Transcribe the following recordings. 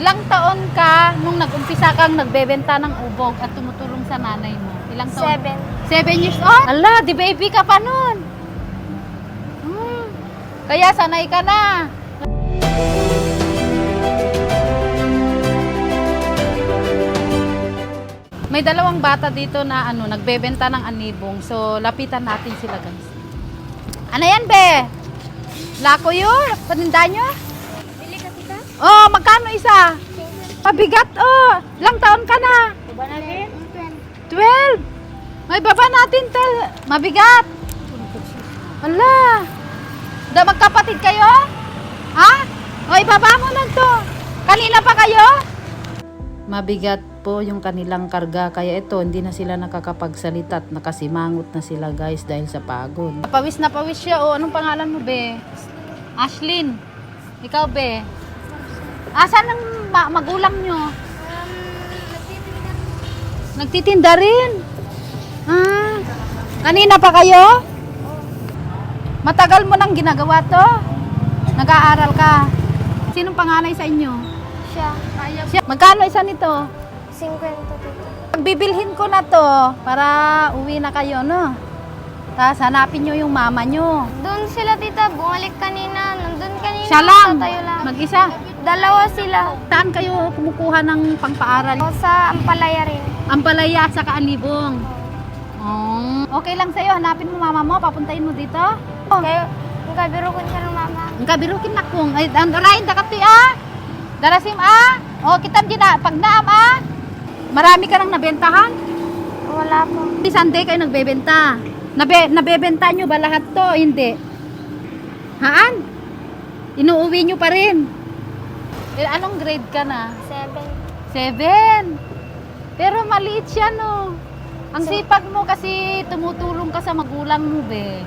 Ilang taon ka nung nag-umpisa kang nagbebenta ng ubog at tumutulong sa nanay mo? Ilang taon? 7. 7 years old? Ala, di baby ka pa nun. Kaya sanay ka na. May dalawang bata dito na nagbebenta ng anibong. So, lapitan natin sila, guys. Ano yan, be? Lako yun? Paninda nyo? Bili ka kita? Oh, magkano isa? Pabigat, oh. Ilang taon ka na? Baba natin? 12. May baba natin, mabigat. Ala. Magkapatid kayo? Ha? O, ibaba mo na to. Kanina pa kayo? Mabigat po yung kanilang karga. Kaya ito, hindi na sila nakakapagsalita at nakasimangot na sila, guys, dahil sa pagod. Pawis na pawis siya. O, anong pangalan mo, be? Ashlyn. Ikaw, be? Asan ang magulang nyo? Nagtitinda rin. Ah, kanina pa kayo? Matagal mo nang ginagawa to? Nag-aaral ka? Sinong panganay sa inyo? Siya. Siya. Magkano isa nito? 50 dito. Bibilhin ko na to para uwi na kayo, no? Tapos hanapin nyo yung mama nyo. Doon sila tita, bumalik kanina. Nandun kanina. Siya lang. Tayo lang. Mag-isa. Dalawa sila. Saan kayo kumukuha ng pangpaaral? O sa Ampalaya rin. Ampalaya at saka Anibong. Oh. Okay lang sa'yo, hanapin mo mama mo, papuntahin mo dito. Kayo, ang kabiro ko siya ng mama. Ang kabirukin na kung, ay, rain dakati darasim o kitam gina, pag naam marami ka nang nabentahan? Wala po. Sunday kayo nagbebenta. Nabebenta nyo ba lahat to? Hindi. Haan? Inuuwi nyo pa rin. Anong grade ka na? 7. 7. Pero maliit siya, no? Ang sipag mo kasi tumutulong ka sa magulang mo, be.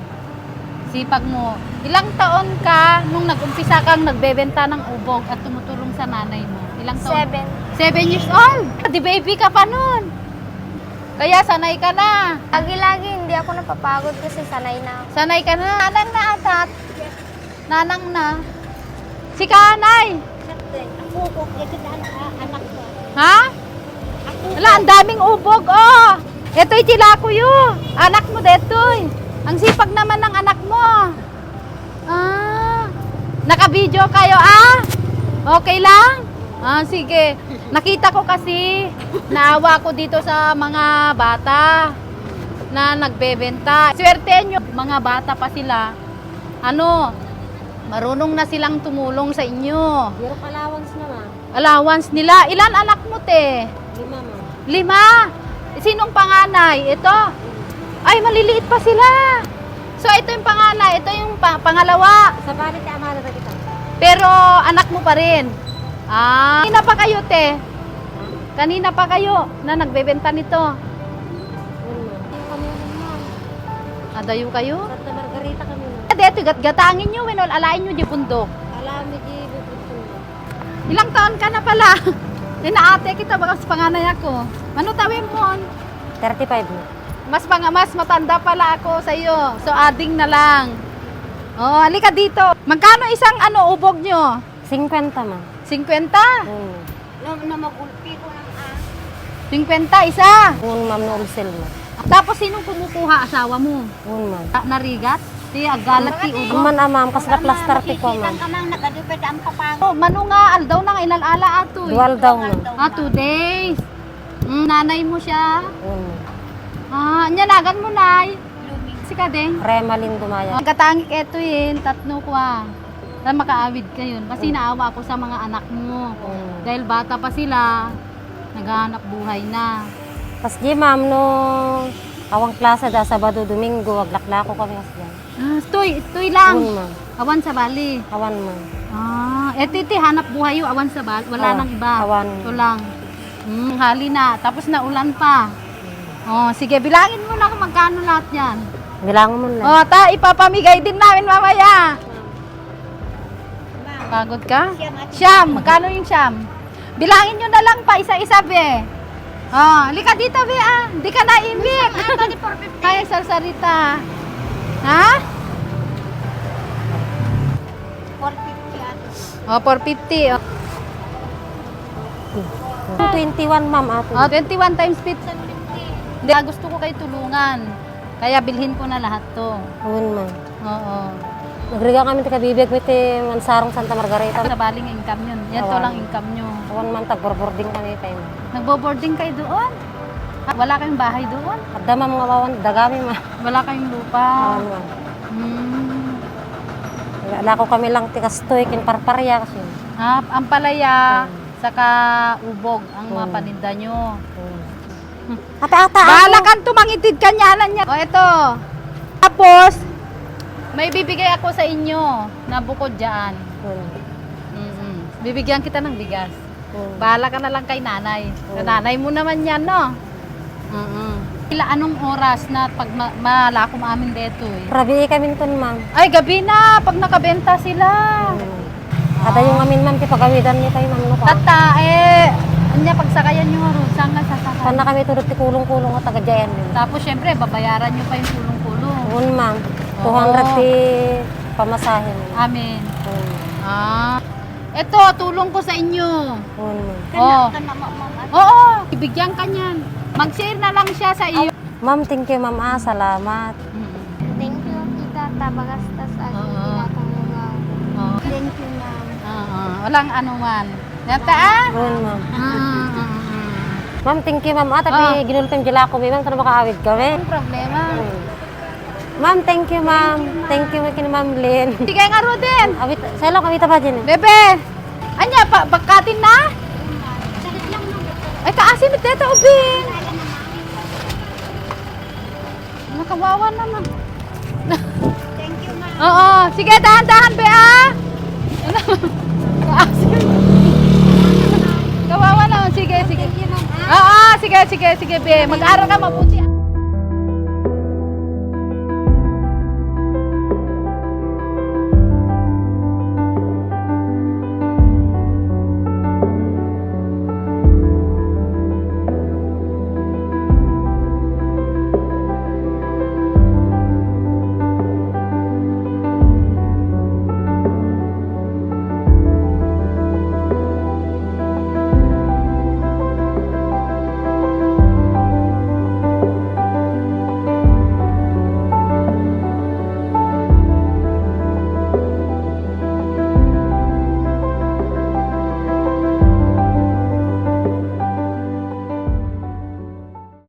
Sipag mo. Ilang taon ka nung nag-umpisa kang nagbebenta ng ubog at tumutulong sa nanay mo? Ilang taon? 7 years old? Di baby ka pa nun. Kaya sanay ka na. Lagi-lagi, hindi ako napapagod kasi sanay na ako. Sanay ka na. Nanang na atat. Nanang na. Si Kanay. Ako po, anak ko. Ha? Wala, ang daming ubog, oh. Ito'y Tilakuyo. Anak mo deto'y. Ang sipag naman ng anak mo. Naka-video kayo, Okay lang? Sige. Nakita ko kasi, naawa ko dito sa mga bata na nagbebenta. Swerte nyo, mga bata pa sila. Marunong na silang tumulong sa inyo. Pero allowance naman. Allowance nila. Ilan anak mo, te? 5 ma'am. 5. Sinong panganay? Ito? Ay, maliliit pa sila. So, ito yung panganay. Ito yung pangalawa. Sa balit, amara na kita. Pero, anak mo pa rin. Kanina pa kayo, te? Kanina pa kayo na nagbebenta nito. Kami ma'am. Adayo kayo? Santa Margarita kami na. Dito, gatgatangin nyo, winol, alain nyo di bundok. Alam mo, di bubukto. Ilang taon ka na pala? Inaate kita, baka sa panganay ako. Ano tawin mo? 35 na. Mas matanda pala ako sa iyo. So, ading na lang. Oh, halika dito. Magkano isang ubog nyo? 50 ma'am. 50? Na magulpi ko ng 50 isa. Ngun ma'am no umsel mo. Tapos sinong kumukuha? Asawa mo? Ngun ma'am. Narigat? Di agalat ti ubog. Kuman ma'am, kas na plaster ti ko ma'am. Oh, mano nga aldaw na nga ilalala ato. Dual daw ma'am. 2 days. Nanay mo siya. Nyanagan mo, nay. Si Kadeng. Remalin dumaya. Ang katangik eto yun, tatlo ko na makaawid kayo. Kasi naawa ako sa mga anak mo. Dahil bata pa sila, naghahanap buhay na. Pas di ma'am no awang klase da Sabado Domingo aglaklako kami asdan. Toy lang. Ma'am. Awan sa bali. Awan ma'am. Eto iti, hanap buhay yung awan sa bali. Wala nang iba. Awan. Ito lang. Hali na. Tapos naulan pa. Sige, bilangin mo na kung magkano lahat yan. Bilangon mo lang. Ipapamigay din namin mamaya. Pagod ka? Siyam. Magkano yung siyam? Bilangin nyo na lang pa, isa-isa, be. Halika dito, be, Hindi ka naimik. Kaya sarsarita. Ha? 450 450. 21, ma'am. Oh, 21 times 50. Hindi, gusto ko kayo tulungan. Kaya bilhin ko na lahat to. Yun, ma'am. Oo. Nagriga kami tika bibig with Mansarong Santa Margarita. Sa baling income yun. Yan to Awan. lang income nyo. 1 month tag-boarding kami tayo. Nagbo-boarding kayo doon? Wala kayong bahay doon? At dama mga wawan, dagami, ma'am. Wala kayong lupa? Awan, ma'am. Hmm. Wala ko kami lang tikastoy, kinparparya kasi. Ang palaya, saka ubog ang mga Hmm. paninda nyo. Ata. Bahala kang tumangitid kanyanan niya. O, ito. Tapos, may bibigay ako sa inyo na bukod dyan. Bibigyan kita ng bigas. Bahala ka na lang kay nanay. Sa nanay mo naman yan, no? Anong oras na pag malakom amin dito eh? Rabi kami nito, ma'am. Ay, gabi na, pag nakabenta sila. Ada yung amin, ma'am, kipagawidan niya tayo, ma'am. Tata, anya pagsakayan nyo nga ron, saan nga sasakay? Saan na kami tulad ti kulong-kulong at taga-jayan. Tapos, syempre, babayaran nyo pa yung kulong-kulong. Yun, ma'am. Oo. 200 ti pamasahin. Amin. Ito, tulong ko sa inyo. Yun, ma'am. Oh. Oo, ibigyan ka niyan. Mag-share na lang siya sa iyo. Ma'am, thank you, ma'am. Salamat. Thank you, Tita Tabagastas. Oo. Tinatulungan. Oo. Thank you, ma'am. Walang anuman. Nata, ah? Yun, ma'am. Ma'am, thank you, ma'am. Tapi ginultim jila ko, ma'am. Kano makaawid kami? Ang problema. Ma'am, thank you, ma'am. Thank you, Ma'am Lynn. Sige nga, Ruden. Awit, sa'yo lang kami pa dyan. Bebe, anya, pagkatin na? Ay, kaasin ito, ubin. Nakawawa naman. Thank you, ma'am. Oo, sige, dahan-dahan, be, ah. Kaasin. Kawawa naman, sige, sige. Thank you, ma'am. Oo, sige, be. Mag-aaral ka mabuti.